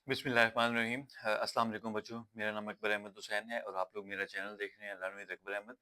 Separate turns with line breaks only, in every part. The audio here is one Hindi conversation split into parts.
बिस्मिल्लाहिर्रहमानिर्रहीम। अस्सलाम वालेकुम बच्चों, मेरा नाम अकबर अहमद हुसैन है और आप लोग मेरा चैनल देख रहे हैं लर्न विद अकबर अहमद।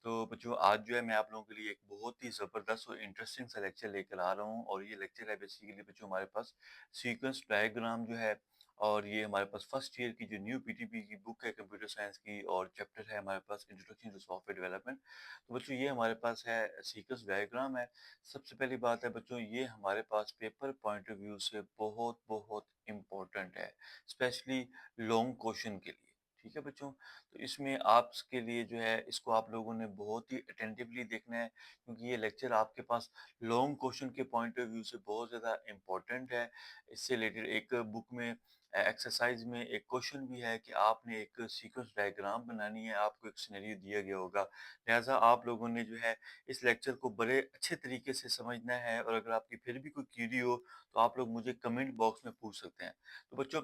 तो बच्चों आज जो है मैं आप लोगों के लिए एक बहुत ही ज़बरदस्त और इंटरेस्टिंग सा लेक्चर लेकर आ रहा हूँ और ये लेक्चर है बेसिकली बच्चों हमारे पास सीक्वेंस डायग्राम जो है और ये हमारे पास फर्स्ट ईयर की जो न्यू पीटीपी की बुक है कंप्यूटर साइंस की और चैप्टर है हमारे पास इंट्रोडक्शन टू सॉफ्टवेयर डेवलपमेंट। तो बच्चों ये हमारे पास है सीक्वेंस डायग्राम है। सबसे पहली बात है बच्चों ये हमारे पास पेपर पॉइंट ऑफ व्यू से बहुत बहुत इम्पोर्टेंट है, स्पेशली लॉन्ग क्वेश्चन के लिए। ठीक है बच्चों, तो इसमें आपके लिए जो है इसको आप लोगों ने बहुत ही अटेंटिवली देखना है क्योंकि ये लेक्चर आपके पास लॉन्ग क्वेश्चन के पॉइंट ऑफ व्यू से बहुत ज़्यादा इम्पोर्टेंट है। इससे रिलेटेड एक बुक में एक्सरसाइज में एक क्वेश्चन भी है कि आपने एक सीक्वेंस डायग्राम बनानी है, आपको एक सिनेरियो दिया गया होगा। लिहाजा आप लोगों ने जो है इस लेक्चर को बड़े अच्छे तरीके से समझना है और अगर आपकी फिर भी कोई क्वेरी हो तो आप लोग मुझे कमेंट बॉक्स में पूछ सकते हैं। तो बच्चों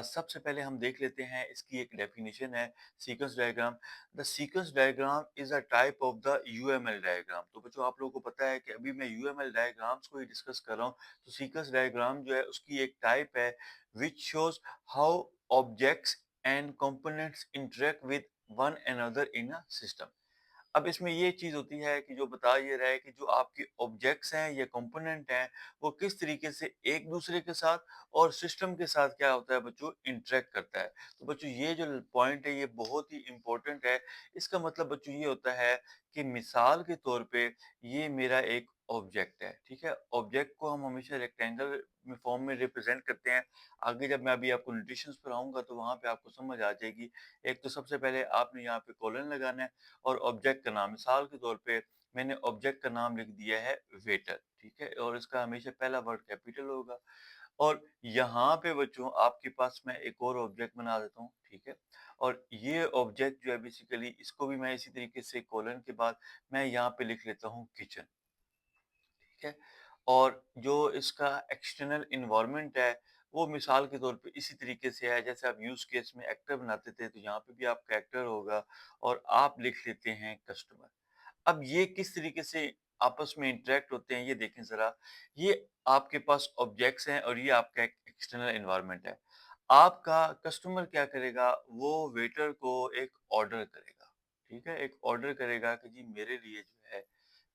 सबसे पहले हम देख लेते हैं इसकी एक डेफिनेशन है sequence diagram. The sequence diagram is a type of the UML diagram. तो बच्चों आप लोगों को पता है कि अभी मैं यूएमएल डायग्राम्स को ही डिस्कस कर रहा हूँ। तो सीक्वेंस डायग्राम जो है उसकी एक टाइप है which shows how objects and components interact with one another in a system. अब इसमें ये चीज़ होती है कि जो बता ये रहा है कि जो आपके ऑब्जेक्ट्स हैं या कंपोनेंट हैं, वो किस तरीके से एक दूसरे के साथ और सिस्टम के साथ क्या होता है बच्चों इंटरेक्ट करता है। तो बच्चों ये जो पॉइंट है ये बहुत ही इम्पोर्टेंट है। इसका मतलब बच्चों ये होता है कि मिसाल के तौर पे ये मेरा एक ऑब्जेक्ट है, ठीक है? ऑब्जेक्ट को हम हमेशा रेक्टेंगल में फॉर्म में रिप्रेजेंट करते हैं। आगे जब मैं अभी आपको नोटेशंस पर आऊँगा तो वहाँ पे आपको समझ आ जाएगी। एक तो सबसे पहले आपने यहाँ पे कोलन लगाना है और ऑब्जेक्ट का नाम मिसाल के तौर पे मैंने ऑब्जेक्ट का नाम लिख दिया है वेटर, ठीक है? और इसका हमेशा पहला वर्ड कैपिटल होगा और यहाँ पे बच्चों आपके पास मैं एक और ऑब्जेक्ट बना देता हूँ, ठीक है? और ये ऑब्जेक्ट जो है बेसिकली इसको भी मैं इसी तरीके से कोलन के बाद मैं यहाँ पे लिख लेता हूँ किचन, ठीक है? और जो इसका एक्सटर्नल एनवायरनमेंट है वो मिसाल के तौर पे इसी तरीके से है जैसे आप यूज़ केस में एक्टर बनाते थे तो यहाँ पे भी आपका एक्टर होगा और आप लिख लेते हैं कस्टमर। अब ये किस तरीके से आपस में इंटरेक्ट होते हैं ये देखें ज़रा। ये आपके पास ऑब्जेक्ट्स हैं और ये आपका एक एक्सटर्नल एनवायरनमेंट है। आपका कस्टमर क्या करेगा वो वेटर को एक ऑर्डर करेगा, ठीक है? एक ऑर्डर करेगा कि जी मेरे लिए जो है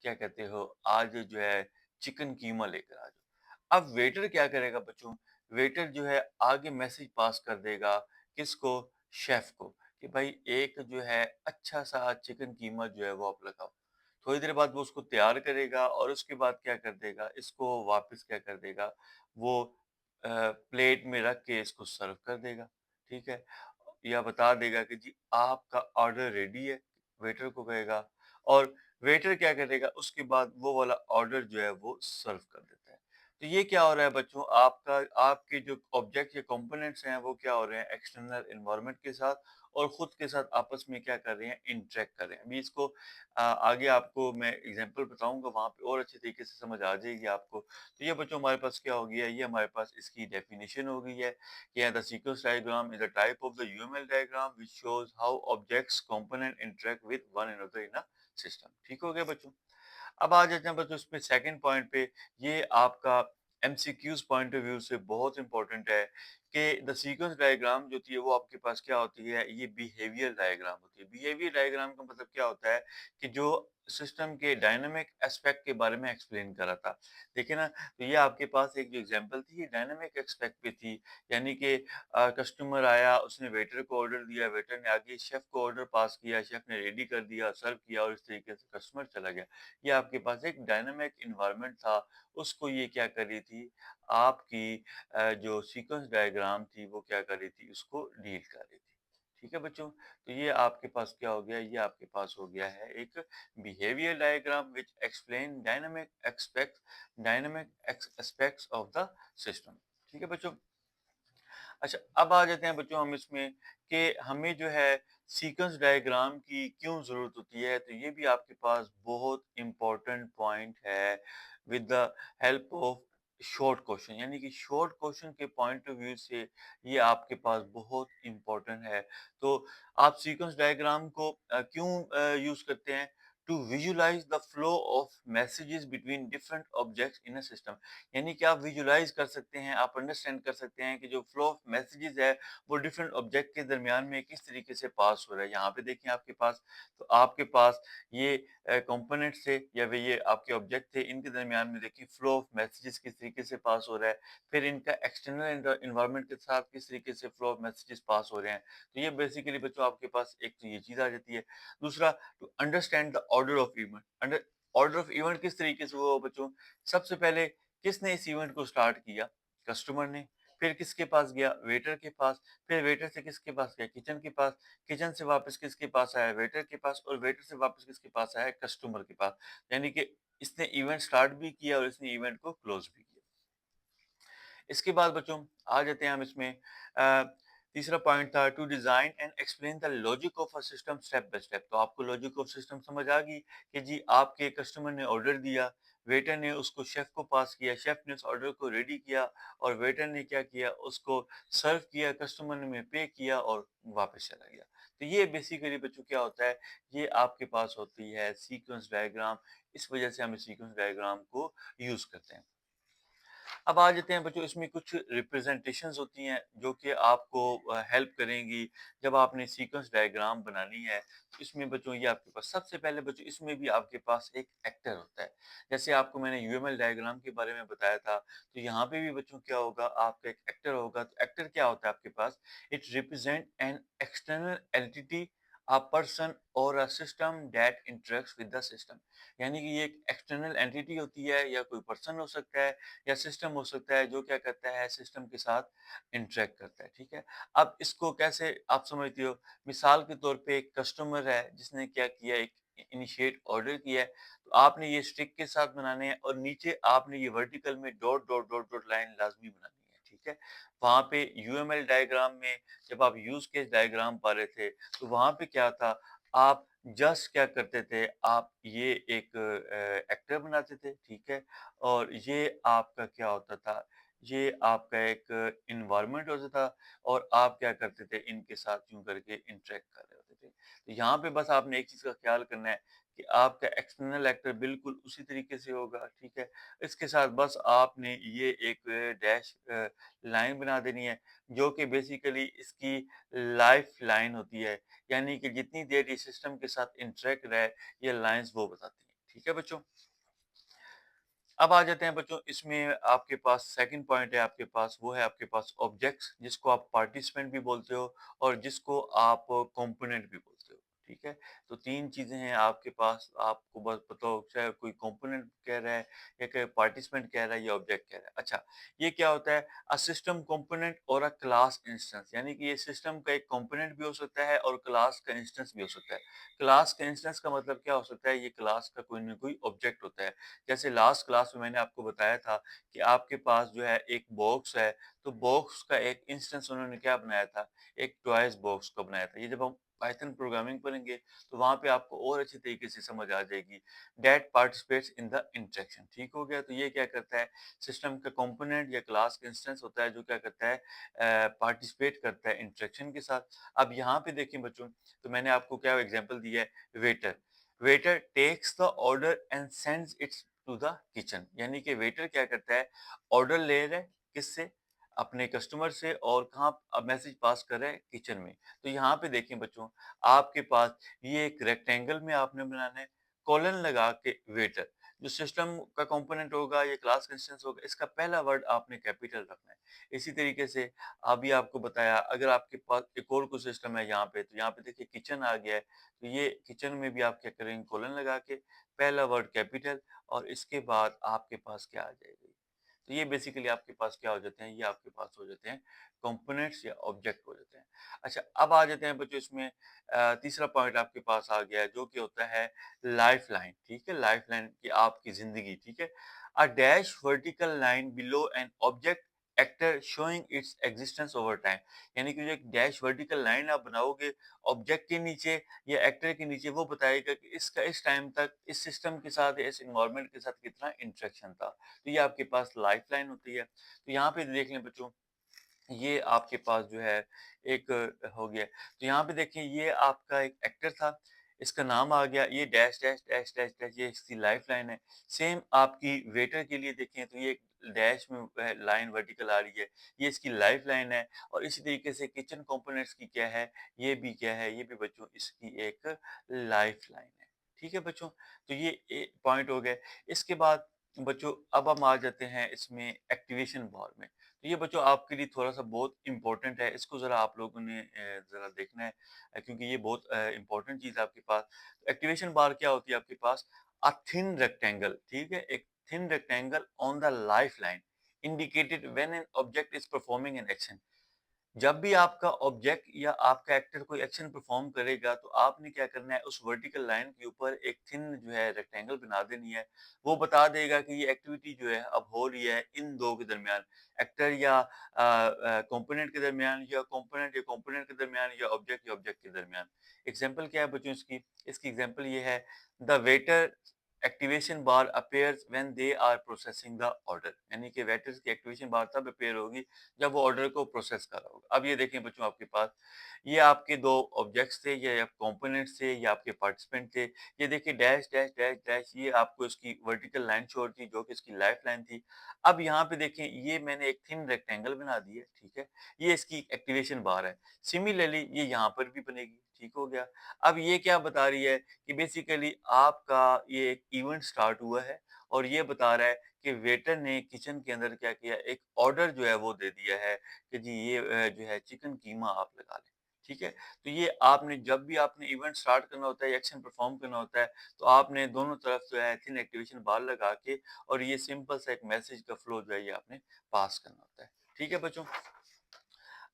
क्या कहते हो आज जो है चिकन कीमा लेकर आ जाओ। अब वेटर क्या करेगा बच्चों? वेटर जो है आगे मैसेज पास कर देगा किसको? शेफ को कि भाई एक जो है अच्छा-सा चिकन कीमा जो है वो आप लगाओ। थोड़ी देर बाद वो उसको तैयार करेगा और उसके बाद क्या कर देगा इसको वापस क्या कर देगा वो प्लेट में रख के इसको सर्व कर देगा, ठीक है? या बता देगा कि जी आपका ऑर्डर रेडी है, वेटर को कहेगा और वेटर क्या करेगा उसके बाद वो वाला ऑर्डर जो है वो सर्व कर देता है। तो ये क्या हो रहा है बच्चों आपका आपके जो ऑब्जेक्ट या कंपोनेंट्स हैं वो क्या हो रहे हैं एक्सटर्नल एनवायरनमेंट के साथ और खुद के साथ आपस में क्या कर रहे हैं इंटरेक्ट कर रहे हैं। अभी इसको आगे आपको मैं एग्जांपल बताऊंगा वहां पे और अच्छे तरीके से समझ आ जाएगी आपको। तो ये बच्चों हमारे पास क्या हो गया ये हमारे पास इसकी डेफिनेशन हो गई है कि the sequence diagram is a type of the UML diagram which shows how objects component interact with one another in a system. ठीक हो गया बच्चों? अब आ जाते हैं बच्चों इसमें सेकंड पॉइंट पे। ये आपका एमसीक्यूज पॉइंट ऑफ व्यू से बहुत इंपॉर्टेंट है कि द सीक्वेंस डायग्राम जो होती है वो आपके पास क्या होती है ये बिहेवियर डायग्राम होती है। बिहेवियर डायग्राम का मतलब क्या होता है कि जो सिस्टम के डायनामिक एस्पेक्ट के बारे में एक्सप्लेन करा था। देखिए ना, तो ये आपके पास एक जो एग्जांपल थी ये डायनामिक एस्पेक्ट पे थी। यानी कि कस्टमर आया उसने वेटर को ऑर्डर दिया, वेटर ने आगे शेफ को ऑर्डर पास किया, शेफ ने रेडी कर दिया, सर्व किया और इस तरीके से कस्टमर चला गया। ये आपके पास एक डायनामिक एनवायरनमेंट था, उसको ये क्या कर रही थी, आपकी जो सीक्वेंस डायग्राम थी वो क्या कर रही थी, उसको डील कर रही थी। ठीक है बच्चों? तो ये आपके पास क्या हो गया, ये आपके पास हो गया है एक behaviour diagram which explain dynamic aspects of the system. ठीक है बच्चों? अच्छा, अब आ जाते हैं बच्चों हम इसमें कि हमें जो है सीक्वेंस डायग्राम की क्यों ज़रूरत होती है, तो ये भी आपके पास बहुत इम्पोर्टेंट पॉइंट है with the help of short question. यानी कि शॉर्ट क्वेश्चन के पॉइंट ऑफ व्यू से ये आपके पास बहुत इम्पोर्टेंट है। तो आप सीक्वेंस डायग्राम को क्यों यूज़ करते हैं? To visualise the flow of messages between different objects in a system. यानी कि आप विजुअलाइज कर सकते हैं, आप अंडरस्टैंड कर सकते हैं कि जो फ्लो ऑफ मैसेजेस है वो डिफरेंट ऑब्जेक्ट के दरमियान में किस तरीके से पास हो रहा है। यहाँ पे देखिए आपके पास, तो आपके पास ये कंपोनेंट थे या फिर ये आपके ऑब्जेक्ट थे, इनके दरमियान में देखिए फ्लो ऑफ मैसेजेस किस तरीके से पास हो रहा है, फिर इनका एक्सटर्नल एनवायरनमेंट के साथ किस तरीके से फ्लो ऑफ मैसेजेस पास हो रहे हैं। तो ये बेसिकली बच्चों आपके पास एक तो ये चीज़ आ जाती है। दूसरा, to understand the order of event. Order of event किस तरीके से हुआ बच्चों? सबसे पहले किसने इस इवेंट को स्टार्ट किया? कस्टमर ने। फिर किसके पास गया? वेटर के पास। फिर वेटर से किसके पास गया? किचन के पास। किचन से वापस किसके पास आया? वेटर के पास। और वेटर से वापस किसके पास आया? कस्टमर के पास। यानी कि इसने इवेंट स्टार्ट भी किया और इसने इवेंट को क्लोज भी किया। इसके बाद बच्चों आ जाते हैं हम इसमें, अ, तीसरा पॉइंट था to design and explain the logic of a system step by step. तो आपको लॉजिक ऑफ सिस्टम समझ आ गई कि जी आपके कस्टमर ने ऑर्डर दिया, वेटर ने उसको शेफ को पास किया, शेफ ने उस ऑर्डर को रेडी किया और वेटर ने क्या किया, उसको सर्व किया, कस्टमर ने पे किया और वापस चला गया। तो ये बेसिकली बच्चों क्या होता है, ये आपके पास होती है सीक्वेंस डायग्राम। इस वजह से हम सीक्वेंस डायग्राम को यूज करते हैं। अब आ जाते हैं बच्चों, इसमें कुछ रिप्रेजेंटेशंस होती हैं जो कि आपको हेल्प करेंगी जब आपने सीक्वेंस डायग्राम बनानी है। तो इसमें बच्चों ये आपके पास सबसे पहले बच्चों इसमें भी आपके पास एक एक्टर होता है। जैसे आपको मैंने यूएमएल डायग्राम के बारे में बताया था, तो यहाँ पे भी बच्चों क्या होगा, आपका एक एक्टर होगा। तो एक्टर क्या होता है आपके पास? It represent an external entity, a person और a system that interacts with the system. यानी कि ये एक एक्सटर्नल एंटिटी होती है, या कोई पर्सन हो सकता है या सिस्टम हो सकता है, जो क्या करता है सिस्टम के साथ इंटरेक्ट करता है, ठीक है। अब इसको कैसे आप समझते हो? मिसाल के तौर पे एक कस्टमर है जिसने क्या किया, एक इनिशिएट ऑर्डर किया है, तो आपने ये स्टिक के साथ बनाने हैं और नीचे आपने ये वर्टिकल में dot dot dot dot line लाजमी बनानी है, ठीक है। वहां पे यूएमएल डायग्राम में जब आप यूज केस डायग्राम पा रहे थे, तो वहां पे क्या था, आप जस्ट क्या करते थे, आप ये एक एक्टर बनाते थे, ठीक है। और ये आपका क्या होता था, ये आपका एक एनवायरनमेंट होता था और आप क्या करते थे, इनके साथ यूँ करके इंटरैक्ट कर रहे होते थे। तो यहाँ पे बस आपने एक चीज़ का ख़्याल करना है कि आपका एक्सटर्नल एक्टर बिल्कुल उसी तरीके से होगा, ठीक है। इसके साथ बस आपने ये एक डैश लाइन बना देनी है, जो कि बेसिकली इसकी लाइफ लाइन होती है। यानी कि जितनी देर ये सिस्टम के साथ इंटरैक्ट रहे, ये लाइन्स वो बताती हैं। ठीक है बच्चों? अब आ जाते हैं बच्चों, इसमें आपके पास सेकंड पॉइंट है, आपके पास वो है आपके पास ऑब्जेक्ट्स, जिसको आप पार्टिसिपेंट भी बोलते हो और जिसको आप कंपोनेंट भी बोलते हो, ठीक है। तो तीन चीजें हैं आपके पास, आपको बस पता हो चाहे कोई कंपोनेंट कह रहा है या कोई पार्टिसिपेंट कह रहा है या ऑब्जेक्ट कह रहा है। अच्छा, ये क्या होता है? अ सिस्टम कंपोनेंट और अ क्लास इंस्टेंस। यानी कि ये सिस्टम का एक कंपोनेंट भी हो सकता है और क्लास का इंस्टेंस भी हो सकता है। क्लास का इंस्टेंस का मतलब क्या हो सकता है? ये क्लास का कोई ना कोई ऑब्जेक्ट होता है। जैसे लास्ट क्लास में मैंने आपको बताया था कि आपके पास जो है एक बॉक्स है, तो बॉक्स का एक इंस्टेंस उन्होंने क्या बनाया था, एक टॉयज बॉक्स का बनाया था। ये जब हम पाइथन प्रोग्रामिंग पढ़ेंगे तो वहां पे आपको और अच्छी तरीके से समझ आ जाएगी। That participates in the interaction, ठीक हो गया। तो ये क्या करता है, सिस्टम का कंपोनेंट या क्लास का इंस्टेंस होता है जो क्या करता है, पार्टिसिपेट करता है इंटरेक्शन के साथ। अब यहाँ पे देखिए बच्चों, तो मैंने आपको क्या एग्जांपल दिया है, waiter. Waiter takes the order and sends its to the kitchen. यानी कि वेटर क्या करता है, ऑर्डर ले रहा है किससे, अपने कस्टमर से, और कहाँ मैसेज पास कर रहा है, किचन में। तो यहाँ पे देखें बच्चों, आपके पास ये एक रेक्टेंगल में आपने बनाना है, कॉलन लगा के वेटर। जो सिस्टम का कंपोनेंट होगा, ये क्लास का इंस्टेंस होगा, इसका पहला वर्ड आपने कैपिटल रखना है। इसी तरीके से अभी आपको बताया, अगर आपके पास एक और कोई सिस्टम है यहाँ पे, तो यहाँ पे देखिए किचन आ गया है, तो ये किचन में भी आप क्या करेंगे, कोलन लगा के पहला वर्ड कैपिटल और इसके बाद आपके पास क्या आ जाएगा। तो ये बेसिकली आपके पास क्या हो जाते हैं, ये आपके पास हो जाते हैं कंपोनेंट्स या ऑब्जेक्ट हो जाते हैं। अच्छा, अब आ जाते हैं बच्चों इसमें, तीसरा पॉइंट आपके पास आ गया है जो कि होता है लाइफ लाइन, ठीक है। लाइफ लाइन की आपकी जिंदगी, ठीक है। A dash vertical line below an object actor showing its existence over time. यानी कि जो एक डैश वर्टिकल लाइन आप बनाओगे ऑब्जेक्ट के नीचे या एक्टर के नीचे, वो बताएगा कि इसका इस टाइम तक इस सिस्टम के साथ या इस एनवायरनमेंट के साथ कितना इंटरेक्शन था। तो ये आपके पास लाइफ लाइन होती है। तो यहाँ पे देख लें बच्चों, ये आपके पास जो है एक हो गया। तो यहाँ पे देखिए, ये आपका एक एक्टर था, इसका नाम आ गया, ये dash dash dash dash dash ये इसकी लाइफ़लाइन है। सेम आपकी वेटर के लिए देखें तो ये एक डैश में लाइन वर्टिकल आ रही है, ये इसकी लाइफ़लाइन है और इसी तरीके से किचन कंपोनेंट्स की क्या है, ये भी क्या है, ये भी बच्चों इसकी एक लाइफ़लाइन है। ठीक है बच्चों? तो ये पॉइंट हो गए। इसके बाद बच्चों अब हम आ जाते हैं इसमें एक्टिवेशन बार में। तो ये बच्चों आपके लिए थोड़ा-सा बहुत इम्पोर्टेंट है, इसको ज़रा आप लोगों ने ज़रा देखना है क्योंकि ये बहुत इम्पोर्टेंट चीज़ है आपके पास। एक्टिवेशन बार क्या होती है आपके पास? अ थिन रेक्टेंगल, ठीक है? एक thin rectangle on the lifeline indicated when an object is performing an action. जब भी आपका ऑब्जेक्ट या आपका एक्टर कोई एक्शन परफॉर्म करेगा तो आपने क्या करना है उस वर्टिकल लाइन के ऊपर एक थिन जो है रेक्टेंगल बना देनी है। वो बता देगा कि ये एक्टिविटी जो है अब हो रही है इन 2 के दरमियान, एक्टर या कंपोनेंट के दरमियान या कंपोनेंट के दरमियान या ऑब्जेक्ट के दरमियान। एग्जांपल क्या है बच्चों इसकी? इसकी एग्जांपल ये है the waiter activation bar appears when they are processing the order, यानी कि वेटर्स की एक्टिवेशन बार तब अपीयर होगी जब वो ऑर्डर को प्रोसेस कर रहा होगा। अब ये देखें बच्चों आपके पास, ये आपके 2 ऑब्जेक्ट्स थे, ये कंपोनेंट्स थे, ये आपके पार्टिसिपेंट थे। ये देखिए डैश, डैश, डैश, डैश ये आपको इसकी वर्टिकल लाइन शो हो रही थी जो कि इसकी लाइफ लाइन थी। अब यहाँ पे देखें ये मैंने एक थिन रेक्टेंगल बना दी है, ठीक है? ये इसकी एक्टिवेशन बार है। सिमिलरली ये यहाँ पर भी बनेगी, ठीक हो गया? अब ये क्या बता रही है कि बेसिकली आपका ये एक इवेंट स्टार्ट हुआ है और ये बता रहा है कि वेटर ने किचन के अंदर क्या किया, एक ऑर्डर जो है वो दे दिया है कि जी ये जो है चिकन कीमा आप लगा लें, ठीक है? तो ये आपने जब भी आपने इवेंट स्टार्ट करना होता है, एक्शन परफॉर्म करना होता है, तो आपने दोनों तरफ जो है थिन एक्टिवेशन बार लगा के और ये सिंपल सा एक मैसेज का फ्लो जो है ये आपने पास करना होता है। ठीक है बच्चों?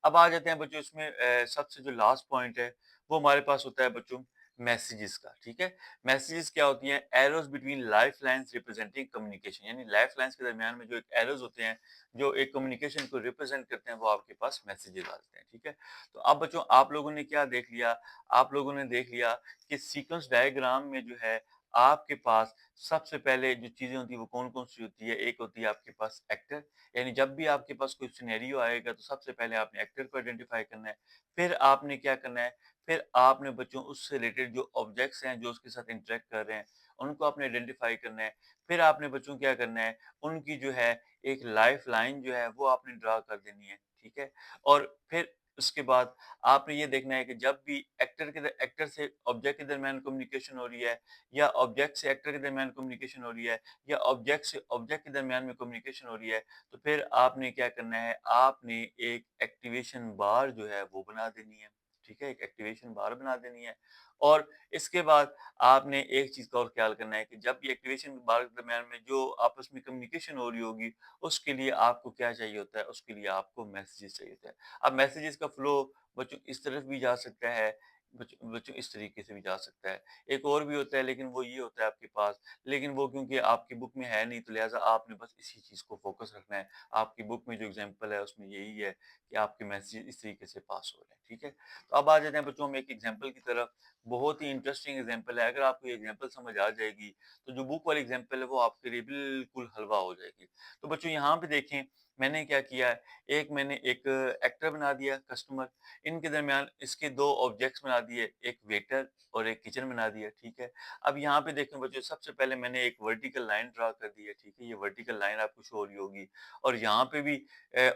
अब आ जाते हैं बच्चों इसमें सबसे जो लास्ट पॉइंट है, वो हमारे पास होता है बच्चों मैसेजेस का, ठीक है? मैसेजेस क्या होती हैं? Arrows between life lines representing communication, यानी लाइफ लाइन्स के दरमियान में जो एक एरोज़ होते हैं, जो एक कम्युनिकेशन को रिप्रेजेंट करते हैं, वो आपके पास मैसेजेस आते हैं, ठीक है? तो अब बच्चों आप लोगों ने क्या देख लिया? आप लोगों ने देख लिया कि सीक्वेंस डायग्राम में जो है आपके पास सबसे पहले जो चीज़ें होती हैं, वो कौन-कौन सी होती है? एक होती है आपके पास एक्टर, यानी जब भी आपके पास कोई सिनेरियो आएगा तो सबसे पहले आपने एक्टर को आइडेंटिफाई करना है। फिर आपने क्या करना है, फिर आपने बच्चों उससे रिलेटेड जो ऑब्जेक्ट्स हैं जो उसके साथ इंटरेक्ट कर रहे हैं, उनको आपने आइडेंटिफाई करना है। फिर आपने बच्चों क्या करना है, उनकी जो है एक लाइफ लाइन जो है वो आपने ड्रा कर देनी है, ठीक है? और फिर उसके बाद आपने ये देखना है कि जब भी एक्टर से ऑब्जेक्ट के दरमियान कम्युनिकेशन हो रही है या ऑब्जेक्ट से एक्टर के दरमियान कम्युनिकेशन हो रही है या ऑब्जेक्ट से ऑब्जेक्ट के दरमियान में कम्युनिकेशन हो रही है, तो फिर आपने क्या करना है, आपने एक एक्टिवेशन बार जो है वो बना देनी है, ठीक है? एक एक्टिवेशन बार बना देनी है और इसके बाद आपने एक चीज़ का और ख़्याल करना है कि जब भी एक्टिवेशन बार के दरमियान में जो आपस में कम्युनिकेशन हो रही होगी, उसके लिए आपको क्या चाहिए होता है, उसके लिए आपको मैसेजेस चाहिए होता है। अब मैसेजेस का फ्लो बच्चों इस तरफ भी जा सकता है, बच्चों बच्चों इस तरीके से भी जा सकता है। एक और भी होता है लेकिन वो ये होता है आपके पास, लेकिन वो क्योंकि आपकी बुक में है नहीं तो लिहाज़ा आपने बस इसी चीज़ को फ़ोकस रखना है। आपकी बुक में जो एग्ज़ाम्पल है उसमें यही है कि आपके मैसेज इस तरीके से पास हो रहे हैं, ठीक है? तो अब आ जाते हैं बच्चों हम एक एग्ज़ाम्पल की तरफ। बहुत ही इंटरेस्टिंग एग्ज़ाम्पल है, अगर आपको ये एग्ज़ाम्पल समझ आ जाएगी, तो जो बुक वाली एग्ज़ाम्पल है वो आपके लिए बिल्कुल हलवा हो जाएगी। तो बच्चों यहाँ पे देखें, मैंने क्या किया है, मैंने एक एक्टर बना दिया कस्टमर, इनके दरमियान इसके 2 ऑब्जेक्ट्स बना दिए, एक वेटर और एक किचन बना दिया, ठीक है? अब यहाँ पे देखें बच्चों सबसे पहले मैंने एक वर्टिकल लाइन ड्रा कर दी है, ठीक है? ये वर्टिकल लाइन आपको शो हो रही होगी और यहाँ पे भी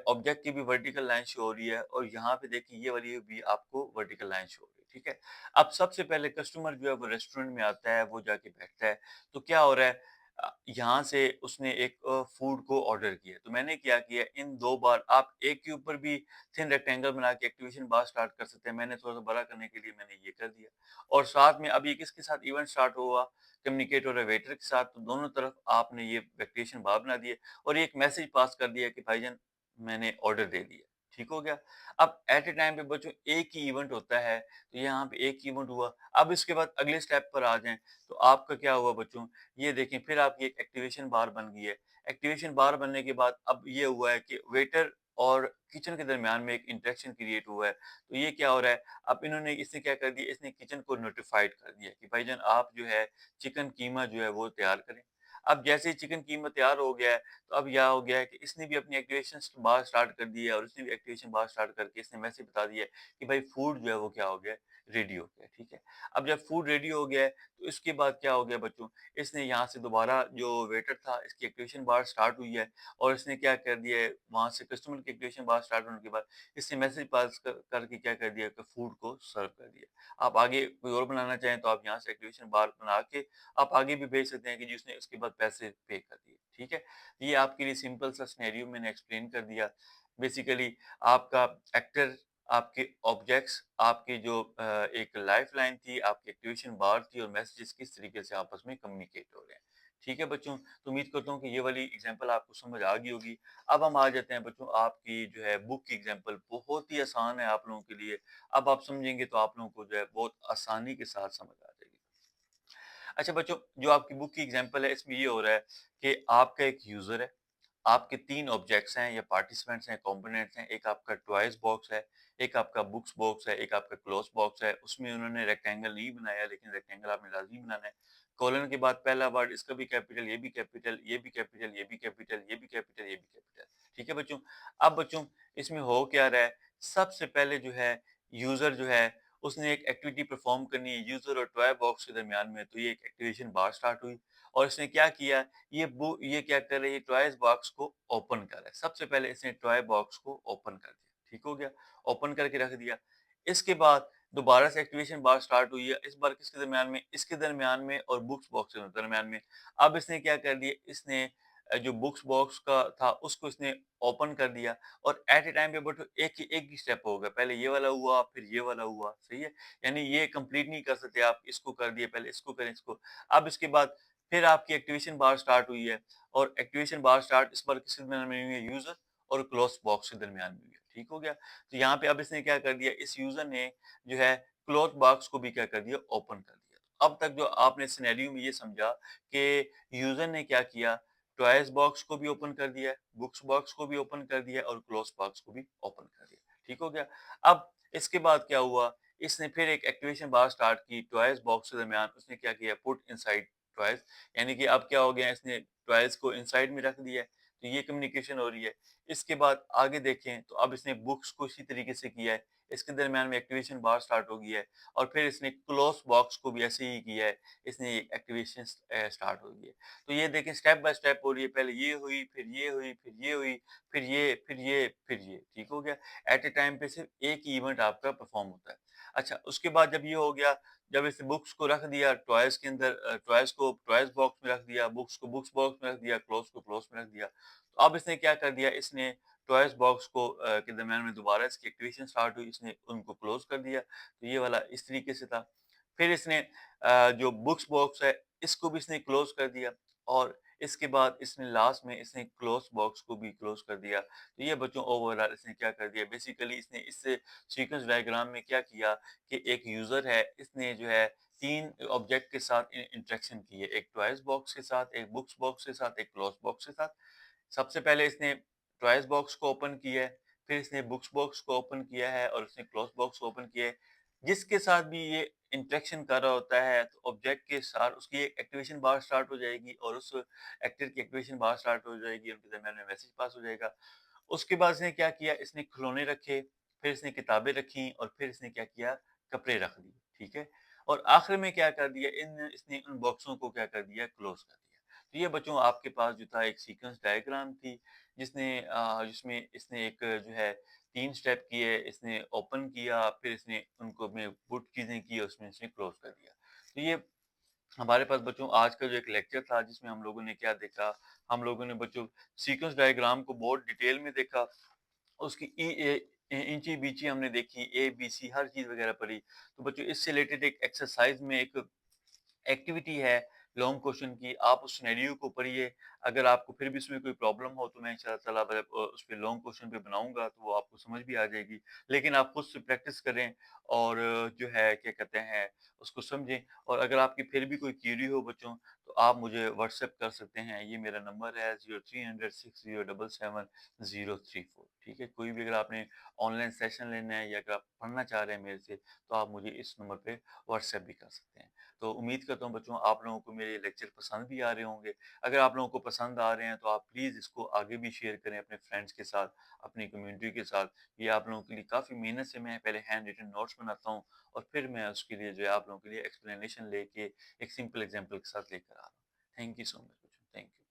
ऑब्जेक्ट की भी वर्टिकल लाइन शो हो रही है और यहाँ पे देखिए ये वाली भी आपको वर्टिकल लाइन शो हो रही है, ठीक है? अब सबसे पहले कस्टमर जो है वो रेस्टोरेंट में आता है, वो जाके बैठता है, तो क्या हो रहा है यहाँ से उसने एक फूड को ऑर्डर किया, तो मैंने क्या किया इन 2 बार आप एक के ऊपर भी थिन रेक्टेंगल बना के एक्टिवेशन बार स्टार्ट कर सकते हैं। मैंने थोड़ा-सा बड़ा करने के लिए मैंने ये कर दिया और साथ में अब ये किसके साथ इवेंट स्टार्ट हुआ, कम्युनिकेट हो रहा है वेटर के साथ, तो दोनों तरफ आपने ये एक्टिवेशन बार बना दिए और ये एक मैसेज पास कर दिया कि भाईजान मैंने ऑर्डर दे दिया। ठीक हो गया? अब एट अ टाइम पे बच्चों एक ही इवेंट होता है, तो यहाँ पे एक इवेंट हुआ। अब इसके बाद अगले स्टेप पर आ जाएँ, तो आपका क्या हुआ बच्चों, ये देखें फिर आपकी एक एक्टिवेशन बार बन गई है। एक्टिवेशन बार बनने के बाद अब ये हुआ है कि वेटर और किचन के दरमियान में एक इंटरेक्शन क्रिएट हुआ है। तो ये क्या हो रहा है, अब इन्होंने इसने क्या कर दिया, इसने किचन को नोटिफ़ाइड कर दिया कि भाईजान आप जो है चिकन कीमा जो है वो तैयार करें। अब जैसे ही चिकन कीमा तैयार हो गया है, तो अब यह हो गया है कि इसने भी अपनी एक्टिवेशन बार स्टार्ट कर दी है और उसने भी एक्टिवेशन बार स्टार्ट करके इसने मैसेज बता दिया है कि भाई फूड जो है वो क्या हो गया है, रेडी हो गया है, ठीक है। अब जब फूड रेडी हो गया है, तो इसके बाद क्या हो गया बच्चों, इसने यहाँ से दोबारा जो वेटर था, इसकी एक्टिवेशन बार स्टार्ट हुई है और इसने क्या कर दिया है, वहाँ से कस्टमर की एक्टिवेशन बार स्टार्ट होने के बाद इसने मैसेज पास करके क्या कर दिया कि फूड को सर्व कर दिया। आप आगे कोई और बनाना चाहें तो आप यहाँ से एक्टिवेशन बार बना के आप आगे भी भेज सकते हैं कि जी उसने उसके बाद पैसे पे कर दिए, ठीक है। ये आपके लिए सिंपल सा सिनेरियो मैंने एक्सप्लेन कर दिया। बेसिकली आपका एक्टर, आपके ऑब्जेक्ट्स, आपकी जो एक लाइफ़लाइन थी, आपकी एक्टिवेशन बार थी और मैसेजेस किस तरीके से आपस में कम्युनिकेट हो रहे हैं। ठीक है बच्चों, तो उम्मीद करता हूँ कि ये वाली एग्ज़ाम्पल आपको समझ आ गई होगी। अब हम आ जाते हैं बच्चों आपकी जो है बुक की एग्ज़ाम्पल, बहुत ही आसान है आप लोगों के लिए। अब आप समझेंगे तो आप लोगों को जो है बहुत आसानी के साथ समझ आ जाएगी। अच्छा बच्चों, जो आपकी बुक की एग्ज़ाम्पल है इसमें ये हो रहा है कि आपका एक यूज़र है, आपके 3 ऑब्जेक्ट्स हैं या पार्टिसिपेंट्स हैं, कंपोनेंट्स हैं। एक आपका टॉयज़ बॉक्स है, एक आपका बुक्स बॉक्स है, एक आपका क्लॉथ बॉक्स है। उसमें उन्होंने रेक्टेंगल नहीं बनाया लेकिन रेक्टेंगल आपने लाज़मी बनाना है। कोलन के बाद पहला वर्ड इसका भी कैपिटल, ये भी कैपिटल, ये भी कैपिटल, ये भी कैपिटल, ये भी कैपिटल, ये भी कैपिटल। ठीक है बच्चों? अब बच्चों इसमें हो क्या रहा है, सबसे पहले जो है यूज़र जो है उसने एक एक्टिविटी परफ़ॉर्म करनी है यूज़र और टॉय बॉक्स के दरमियान में, तो ये एक एक्टिवेशन बार स्टार्ट हुई और इसने क्या किया, ये क्या कर रही है, टॉयज़ बॉक्स को ओपन कर रहा है। सबसे पहले इसने टॉय बॉक्स को ओपन कर दिया, ठीक हो गया? ओपन करके रख दिया। इसके बाद दोबारा से एक्टिवेशन बार स्टार्ट हुई है, इस बार किसके दरमियान में? इसके दरमियान में और बुक्स बॉक्स के दरमियान में। अब इसने क्या कर दिया, इसने जो बुक्स बॉक्स का था उसको इसने ओपन कर दिया और एट अ टाइम पे बट एक ही स्टेप होगा। पहले ये वाला हुआ, फिर ये वाला हुआ, सही है? यानी ये कंप्लीट नहीं कर सकते आप, इसको कर दिए, पहले इसको करें, इसको। अब इसके बाद फिर आपकी एक्टिवेशन बार स्टार्ट हुई है और एक्टिवेशन बार स्टार्ट इस बार किसके दरमियान में हुई है? यूज़र और क्लोज़ बॉक्स के दरमियान में हुई है, ठीक हो गया? तो यहाँ पे अब इसने क्या कर दिया, इस यूज़र ने जो है क्लोज़ बॉक्स को भी क्या कर दिया? ओपन कर दिया। अब तक जो आपने सिनेरियो में ये समझा कि यूज़र ने क्या किया, टॉयज़ बॉक्स को भी ओपन कर दिया है, बुक्स बॉक्स को भी ओपन कर दिया है और क्लोज़ बॉक्स को भी ओपन कर दिया, ठीक हो गया? अब इसके बाद क्या हुआ, इसने फिर एक एक्टिवेशन बार स्टार्ट की टॉयज़ बॉक्स के दरमियान उसने क्या किया, पुट इनसाइड टॉयज़, यानी कि अब क्या हो गया, इसने टॉयज़ को इनसाइड में रख दिया है, तो ये कम्युनिकेशन हो रही है। इसके बाद आगे देखें तो अब इसने बुक्स को इसी तरीके से किया है, इसके दरमियान में एक्टिवेशन बार स्टार्ट हो गया है और फिर इसने क्लोज़ बॉक्स को भी ऐसे ही किया है, इसने एक्टिवेशन स्टार्ट हो गई है। तो ये देखें स्टेप बाय स्टेप हो रही है, पहले ये हुई, फिर ये हुई, फिर ये हुई, फिर ये, फिर ये, फिर ये, ठीक हो गया? एट अ टाइम पे सिर्फ़ एक ही इवेंट आपका परफ़ॉर्म होता है। अच्छा, उसके बाद जब ये हो गया, जब इस बुक्स को रख दिया टॉयज़ के अंदर, टॉयज़ को टॉयज़ बॉक्स में रख दिया, बुक्स को बुक्स बॉक्स में रख दिया, क्लॉथ्स को क्लॉथ्स में रख दिया। तो अब इसने क्या कर दिया, इसने टॉयज़ बॉक्स को के दरमियान में दोबारा इसकी एक्टिवेशन स्टार्ट हुई, इसने उनको क्लोज़ कर दिया। तो ये वाला इस तरीके से था। फिर इसने जो बुक्स बॉक्स है, इसको भी इसने क्लोज़ कर दिया और इसके बाद इसने लास्ट में इसने क्लोज़ बॉक्स को भी क्लोज़ कर दिया। तो ये बच्चों ओवरऑल इसने क्या कर दिया, बेसिकली इसने इस सीक्वेंस डायग्राम में क्या किया कि एक यूज़र है, इसने जो है 3 ऑब्जेक्ट के साथ इंटरेक्शन की है। एक टॉयज़ बॉक्स के साथ, एक बुक्स बॉक्स के साथ, एक क्लॉथ बॉक्स के साथ। सबसे पहले इसने टॉयज़ बॉक्स को ओपन किया है, फिर इसने बुक्स बॉक्स को ओपन किया है और इसने क्लॉथ बॉक्स को ओपन किया है। जिसके साथ भी ये इंटरेक्शन कर रहा होता है, तो ऑब्जेक्ट के साथ उसकी एक एक्टिवेशन बार स्टार्ट हो जाएगी और उस एक्टर की एक्टिवेशन बार स्टार्ट हो जाएगी, उनके दरमियान में मैसेज पास हो जाएगा। उसके बाद इसने क्या किया, इसने खिलौने रखे, फिर इसने किताबें रखी और फिर इसने क्या किया, कपड़े रख दिए, ठीक है? और आखिर में क्या कर दिया, इन इसने उन बॉक्सों को क्या कर दिया, क्लोज़ कर दिया। तो ये बच्चों आपके पास जो था एक सीक्वेंस डायग्राम थी, जिसमें इसने एक जो है 3 स्टेप किए, इसने ओपन किया, फिर इसने उनको में पुट चीज़ें की, उसमें इसने क्लोज़ कर दिया। तो ये हमारे पास बच्चों आज का जो एक लेक्चर था जिसमें हम लोगों ने क्या देखा, हम लोगों ने बच्चों सीक्वेंस डायग्राम को बहुत डिटेल में देखा। उसकी इंची-बीची हमने देखी, ए, बी, सी हर चीज़ वगैरह पढ़ी। तो बच्चों इससे रिलेटेड एक एक्सरसाइज़ में एक एक्टिविटी है लॉन्ग क्वेश्चन की, आप उस सिनेरियो को पढ़िए। अगर आपको फिर भी उसमें कोई प्रॉब्लम हो तो मैं इंशाअल्लाह ताला उस पे लॉन्ग क्वेश्चन पे बनाऊँगा तो वो आपको समझ भी आ जाएगी। लेकिन आप खुद से प्रैक्टिस करें और जो है क्या कहते हैं उसको समझें और अगर आपकी फिर भी कोई क्वेरी हो बच्चों तो आप मुझे व्हाट्सएप कर सकते हैं। ये मेरा नंबर है 0300 6077 034, ठीक है? कोई भी अगर आपने ऑनलाइन सेशन लेना है या अगर आप पढ़ना चाह रहे हैं मेरे से तो आप मुझे इस नंबर पे व्हाट्सएप भी कर सकते हैं। तो उम्मीद करता हूँ बच्चों आप लोगों को मेरे लेक्चर पसंद भी आ रहे होंगे। अगर आप लोगों को पसंद आ रहे हैं तो आप प्लीज़ इसको आगे भी शेयर करें अपने फ्रेंड्स के साथ, अपनी कम्युनिटी के साथ। ये आप लोगों के लिए काफ़ी मेहनत से मैं पहले हैंड रिटन नोट्स बनाता हूँ और फिर मैं उसके लिए जो है आप लोगों के लिए एक्सप्लेनेशन लेके एक सिंपल एग्ज़ाम्पल के साथ लेकर आ रहा हूँ। थैंक यू सो मच बच्चों। Thank you.